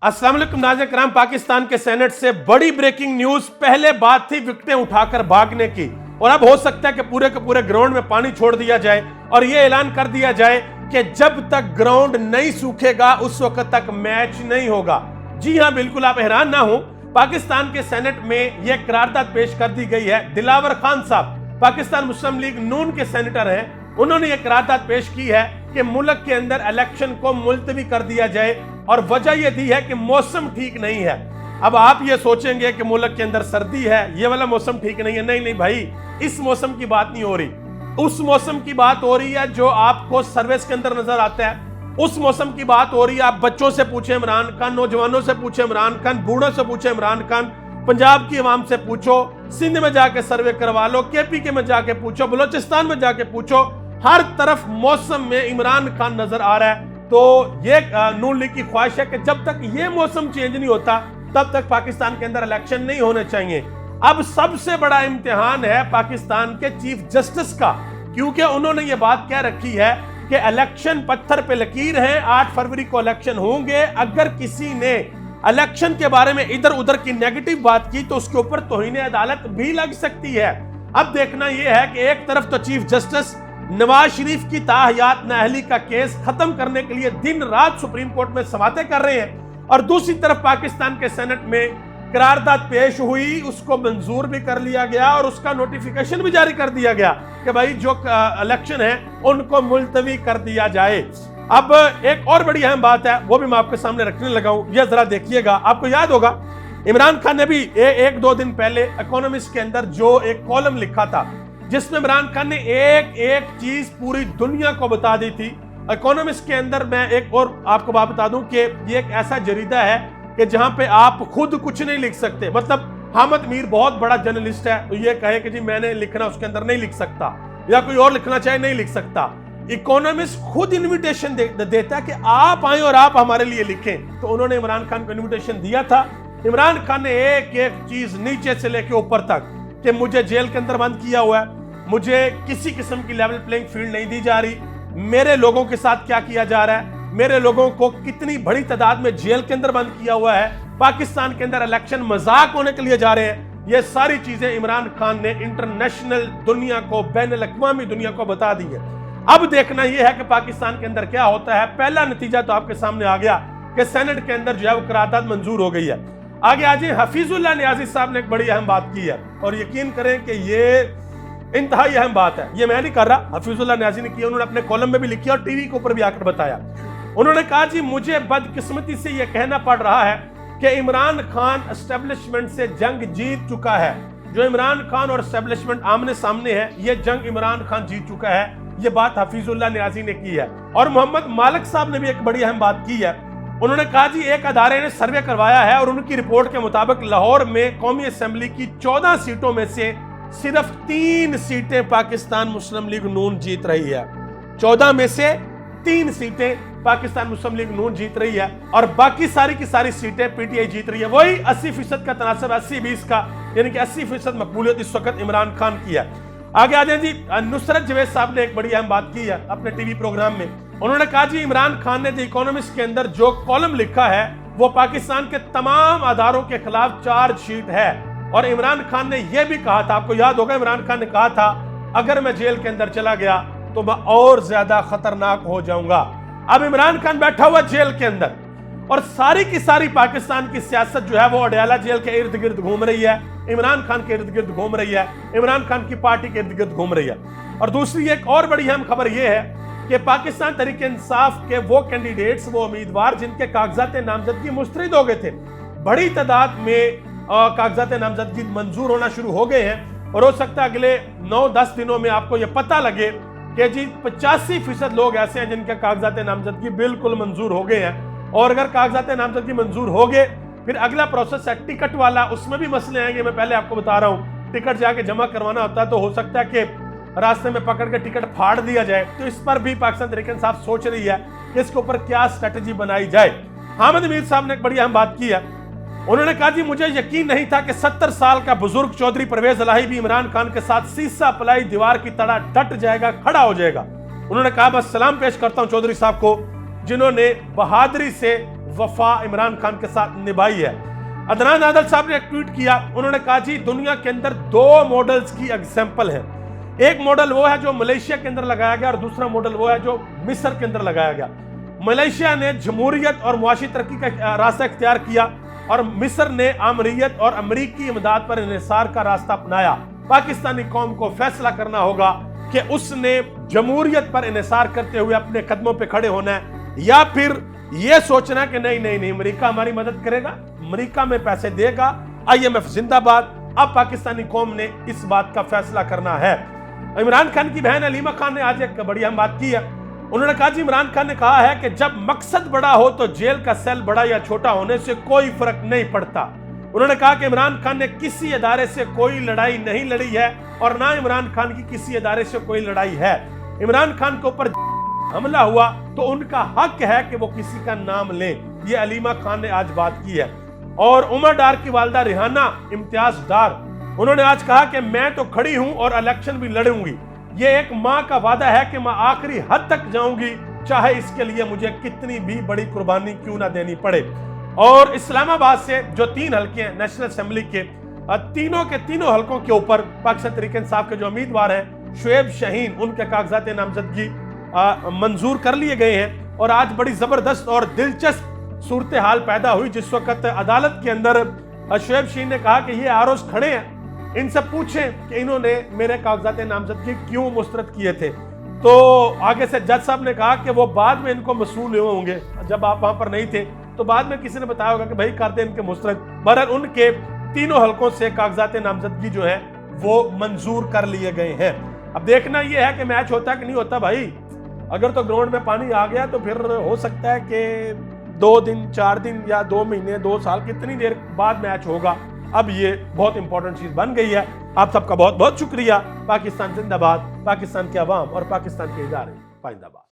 अस्सलाम वालेकुम नाज़रीन किराम, पाकिस्तान के सेनेट से बड़ी ब्रेकिंग न्यूज। पहले बात थी विकेटें उठाकर भागने की, और अब हो सकता है कि पूरे के पूरे ग्राउंड में पानी छोड़ दिया जाए और यह ऐलान कर दिया जाए कि जब तक ग्राउंड नहीं सूखेगा उस वक्त तक मैच नहीं होगा। जी हां, बिल्कुल आप हैरान ना हो, पाकिस्तान के सेनेट में यह करारदाद पेश कर दी गई है। दिलावर खान साहब पाकिस्तान मुस्लिम लीग नून के सेनेटर हैं, उन्होंने यह करारदाद पेश की है कि मुल्क के अंदर इलेक्शन को मुलतवी कर दिया जाए, और वजह यह दी है कि मौसम ठीक नहीं है। अब आप ये सोचेंगे कि मुल्क के अंदर सर्दी है, ये वाला मौसम ठीक नहीं है। नहीं नहीं भाई, इस मौसम की बात नहीं हो रही, उस मौसम की बात हो रही है जो आपको सर्विस के अंदर नजर आता है। उस मौसम की बात हो रही है। आप बच्चों से पूछे इमरान खान, नौजवानों से पूछे इमरान खान, बूढ़ों से पूछे इमरान खान, पंजाब की आवाम से पूछो, सिंध में जाके सर्वे करवा लो, केपी में जाके पूछो, बलोचिस्तान में जाके पूछो, हर तरफ मौसम में इमरान खान नजर आ रहा है। तो ये नून लीग की ख्वाहिश है कि जब तक ये मौसम चेंज नहीं होता तब तक पाकिस्तान के अंदर इलेक्शन नहीं होने चाहिए। अब सबसे बड़ा इम्तिहान है पाकिस्तान के चीफ जस्टिस का, क्योंकि उन्होंने ये बात कह रखी है कि इलेक्शन पत्थर पे लकीर है, 8 फरवरी को इलेक्शन होंगे। अगर किसी ने इलेक्शन के बारे में इधर उधर की नेगेटिव बात की तो उसके ऊपर तौहीन अदालत भी लग सकती है। अब देखना यह है कि एक तरफ तो चीफ जस्टिस नवाज शरीफ की ताहयात नाअहली का केस खत्म करने के लिए दिन रात सुप्रीम कोर्ट में समातें कर रहे हैं, और दूसरी तरफ पाकिस्तान के सेनेट में करारदाद पेश हुई, उसको मंजूर भी कर लिया गया और उसका नोटिफिकेशन भी जारी कर दिया गया कि भाई जो इलेक्शन है उनको मुलतवी कर दिया जाए। अब एक और बड़ी अहम बात है, वो भी मैं आपके सामने रखने लगा हूं, यह जरा देखिएगा। आपको याद होगा इमरान खान ने भी एक दो दिन पहले इकोनॉमिस्ट के अंदर जो एक कॉलम लिखा था जिसमें इमरान खान ने एक एक चीज पूरी दुनिया को बता दी थी। इकोनॉमिस्ट के अंदर मैं एक और आपको बात बता दूं कि ये एक ऐसा जरीदा है कि जहां पे आप खुद कुछ नहीं लिख सकते। मतलब हामिद मीर बहुत बड़ा जर्नलिस्ट है, तो ये कहे कि जी मैंने लिखना उसके अंदर नहीं लिख सकता, या कोई और लिखना चाहे नहीं लिख सकता। इकोनॉमिस्ट खुद इन्विटेशन देता है कि आप आए और आप हमारे लिए लिखें। तो उन्होंने इमरान खान को इन्विटेशन दिया था। इमरान खान ने एक एक चीज नीचे से लेकर ऊपर तक कि मुझे जेल के अंदर बंद किया हुआ है, मुझे किसी किस्म की लेवल प्लेइंग फील्ड नहीं दी जा रही, मेरे लोगों के साथ क्या किया जा रहा है, मेरे लोगों को कितनी बड़ी तादाद में जेल के अंदर बंद किया हुआ है, पाकिस्तान के अंदर इलेक्शन मजाक होने के लिए जा रहे हैं। ये सारी चीजें इमरान खान ने इंटरनेशनल दुनिया को, बैनुल अक़वामी दुनिया को बता दी है। अब देखना यह है कि पाकिस्तान के अंदर क्या होता है। पहला नतीजा तो आपके सामने आ गया कि सेनेट के अंदर जो है वो करारदाद मंजूर हो गई है। आगे आज हफीजुल्लाह नियाज़ी साहब ने एक बड़ी अहम बात की है, और यकीन करें कि ये इंतहाई अहम बात है। ये मैं नहीं कर रहा, हफीजुल्लाह नियाज़ी ने किया, उन्होंने अपने कॉलम में भी लिखी और टीवी के ऊपर भी आकर बताया। उन्होंने कहा जी मुझे बदकिस्मती से यह कहना पड़ रहा है कि इमरान खान एस्टेब्लिशमेंट से जंग जीत चुका है। जो इमरान खान और एस्टेब्लिशमेंट आमने सामने है, यह जंग इमरान खान जीत चुका है। यह बात हफीजुल्लाह नियाज़ी ने की है। और मोहम्मद मालिक साहब ने भी एक बड़ी अहम बात की है। उन्होंने कहा जी एक अदारे ने सर्वे करवाया है और उनकी रिपोर्ट के मुताबिक लाहौर में कौमी असेंबली की 14 सीटों में से सिर्फ 3 सीटें पाकिस्तान मुस्लिम लीग नून जीत रही है। 14 में से 3 सीटें पाकिस्तान मुस्लिम लीग नून जीत रही है, और बाकी सारी की सारी सीटें पीटीआई जीत रही है। वही 80% का तनासब 80-20 का, यानी कि 80% मकबूलियत इस वक्त इमरान खान की है। आगे आ जाए जी, नुसरत जवेद साहब ने एक बड़ी अहम बात की है अपने टीवी प्रोग्राम में। उन्होंने कहा जी इमरान खान ने द इकोनॉमिस्ट के अंदर जो कॉलम लिखा है वो पाकिस्तान के तमाम अदारों के खिलाफ चार्जशीट है। और इमरान खान ने यह भी कहा था, आपको याद होगा इमरान खान ने कहा था अगर मैं जेल के अंदर चला गया तो मैं और ज्यादा खतरनाक हो जाऊंगा। अब इमरान खान बैठा हुआ जेल के अंदर, और सारी की सारी पाकिस्तान की सियासत जो है वो अडयाला जेल के इर्द गिर्द घूम रही है, इमरान खान के इर्द गिर्द घूम रही है, इमरान खान की पार्टी के इर्द गिर्द घूम रही है। और दूसरी एक और बड़ी अहम खबर यह है कि पाकिस्तान तहरीक इंसाफ के वो कैंडिडेट्स, वो उम्मीदवार जिनके कागजात नामजदगी मुस्तरद हो गए थे, बड़ी तादाद में कागजात नामजदगी मंजूर होना शुरू हो गए हैं। और हो सकता है अगले 9-10 दिनों में आपको यह पता लगे कि जी 85% लोग ऐसे हैं जिनके कागजात नामजदगी बिल्कुल मंजूर हो गए हैं। और अगर कागजात नामजदगी मंजूर हो गए, फिर अगला प्रोसेस है टिकट वाला, उसमें भी मसले आएंगे। मैं पहले आपको बता रहा हूँ, टिकट जाके जमा करवाना होता है, तो हो सकता है कि रास्ते में पकड़ के टिकट फाड़ दिया जाए। तो इस पर भी पाकिस्तान तहरीक इंसाफ सोच रही है कि इसके ऊपर क्या स्ट्रेटेजी बनाई जाए। हामिद मीर साहब ने एक बड़ी अहम बात की है। उन्होंने कहा जी मुझे यकीन नहीं था कि 70 साल का बुजुर्ग चौधरी परवेज इलाही भी इमरान खान के साथ सीसा पलाई दीवार की तरह डट जाएगा, खड़ा हो जाएगा। उन्होंने कहा बस सलाम पेश करता हूं चौधरी साहब को, जिन्होंने बहादुरी से वफा इमरान खान के साथ निभाई है। अदनान आदल साहब ने एक ट्वीट किया, उन्होंने कहा जी दुनिया के अंदर दो मॉडल्स की एग्जाम्पल है। एक मॉडल वो है जो मलेशिया के अंदर लगाया गया और दूसरा मॉडल वो है जो मिस्र के अंदर लगाया गया। मलेशिया ने जमहूरियत और मुआशी तरक्की का रास्ता इख्तियार किया और मिस्र ने आमरीयत और अमरीकी इमदाद पर इन्हिसार का रास्ता अपनाया। पाकिस्तानी कौम को फैसला करना होगा कि उसने जमहूरियत पर इन्हिसार करते हुए अपने कदमों पे खड़े होना है या फिर यह सोचना कि नहीं नहीं नहीं अमरीका हमारी मदद करेगा, अमरीका में पैसे देगा, IMF जिंदाबाद। अब पाकिस्तानी कौम ने इस बात का फैसला करना है। इमरान खान की बहन अलीमा खान ने आज एक बढ़िया बात की है। उन्होंने कहा जी इमरान खान ने कहा है कि जब मकसद बड़ा हो तो जेल का सेल बड़ा या छोटा होने से कोई फर्क नहीं पड़ता। उन्होंने कहा कि इमरान खान ने किसी अदारे से कोई लड़ाई नहीं लड़ी है और ना इमरान खान की किसी अदारे से कोई लड़ाई है। इमरान खान के ऊपर हमला हुआ तो उनका हक है कि वो किसी का नाम लें। ये अलीमा खान ने आज बात की है। और उमर डार की वालदा रिहाना इम्तियाज डार, उन्होंने आज कहा कि मैं तो खड़ी हूं और इलेक्शन भी लड़ूंगी। ये एक मां का वादा है कि मैं आखिरी हद तक जाऊंगी, चाहे इसके लिए मुझे कितनी भी बड़ी कुर्बानी क्यों ना देनी पड़े। और इस्लामाबाद से जो 3 हल्के हैं नेशनल असेंबली के, तीनों के तीनों हल्कों के ऊपर पाकिस्तान तहरीक इंसाफ के जो उम्मीदवार हैं शुएब शाहीन, उनके कागजात नामजदगी मंजूर कर लिए गए हैं। और आज बड़ी जबरदस्त और दिलचस्प सूरत हाल पैदा हुई जिस वक्त अदालत के अंदर शुएब शाहीन ने कहा कि ये आरोज खड़े हैं, इनसे पूछें कि इन्होंने मेरे कागजात नामजदगी क्यों मुस्तरद किए थे। तो आगे से जज साहब ने कहा कि वो बाद में इनको मसूल हुए होंगे, जब आप वहां पर नहीं थे तो बाद में किसी ने बताया होगा कि भाई कर दे इनके मुस्तरद। बहरहाल उनके तीनों हलकों से कागजात नामजदगी जो है वो मंजूर कर लिए गए हैं। अब देखना यह है कि मैच होता है कि नहीं होता। भाई अगर तो ग्राउंड में पानी आ गया तो फिर हो सकता है कि 2 दिन 4 दिन या 2 महीने 2 साल कितनी देर बाद मैच होगा। अब ये बहुत इंपॉर्टेंट चीज बन गई है। आप सबका बहुत बहुत शुक्रिया। पाकिस्तान जिंदाबाद, पाकिस्तान के अवाम और पाकिस्तान के इदारे पाइंदाबाद।